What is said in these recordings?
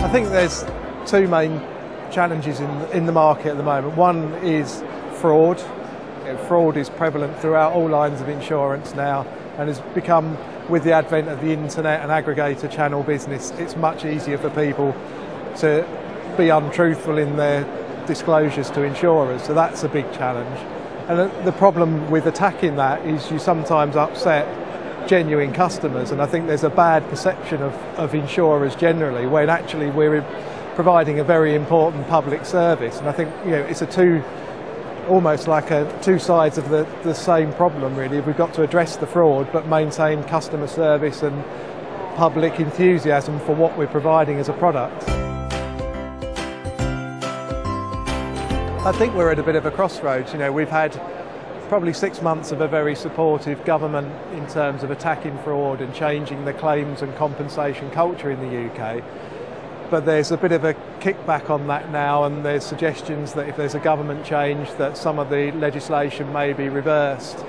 I think there's two main challenges in the market at the moment. One is fraud. Fraud is prevalent throughout all lines of insurance now, and has become, with the advent of the internet and aggregator channel business, it's much easier for people to be untruthful in their disclosures to insurers, so that's a big challenge. And the problem with attacking that is you sometimes upset genuine customers, and I think there's a bad perception of insurers generally, when actually we're providing a very important public service. And I think, you know, it's almost like two sides of the same problem really. We've got to address the fraud but maintain customer service and public enthusiasm for what we're providing as a product. I think we're at a bit of a crossroads. You know, we've had probably 6 months of a very supportive government in terms of attacking fraud and changing the claims and compensation culture in the UK. But there's a bit of a kickback on that now, and there's suggestions that if there's a government change that some of the legislation may be reversed.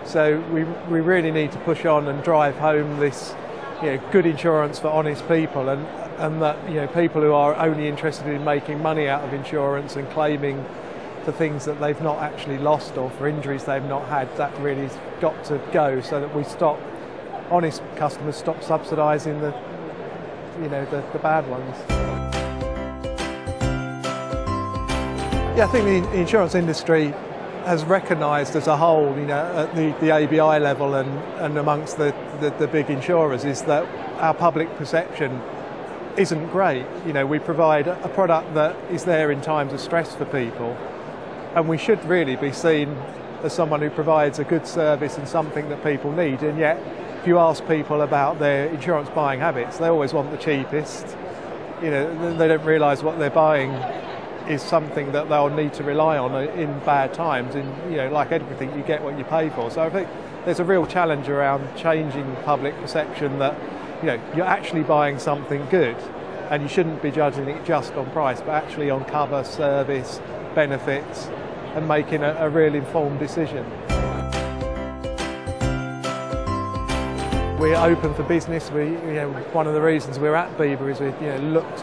So we really need to push on and drive home this, you know, good insurance for honest people, and that, you know, people who are only interested in making money out of insurance and claiming for things that they've not actually lost or for injuries they've not had, that really has got to go, so that we stop, honest customers stop subsidising the bad ones. Yeah, I think the insurance industry has recognised as a whole, you know, at the ABI level and amongst the big insurers, is that our public perception isn't great. You know, we provide a product that is there in times of stress for people, and we should really be seen as someone who provides a good service and something that people need. And yet, if you ask people about their insurance buying habits, they always want the cheapest. You know, they don't realise what they're buying is something that they'll need to rely on in bad times. And, you know, like everything, you get what you pay for. So I think there's a real challenge around changing public perception that, you know, you're actually buying something good, and you shouldn't be judging it just on price, but actually on cover, service, benefits, and making a real informed decision. We're open for business. One of the reasons we're at BIBA is we, you know, look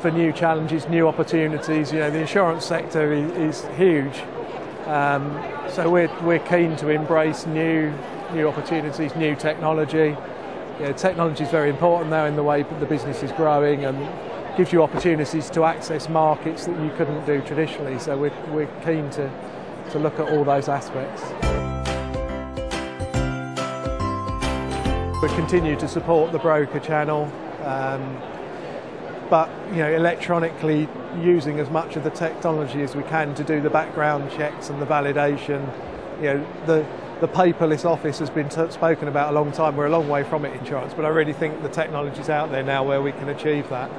for new challenges, new opportunities. You know, the insurance sector is huge, so we're keen to embrace new opportunities, new technology. You know, technology is very important now in the way the business is growing, and gives you opportunities to access markets that you couldn't do traditionally. So we're keen to look at all those aspects. We continue to support the broker channel, but, you know, electronically using as much of the technology as we can to do the background checks and the validation. You know, the paperless office has been spoken about a long time. We're a long way from it in insurance, but I really think the technology's out there now where we can achieve that.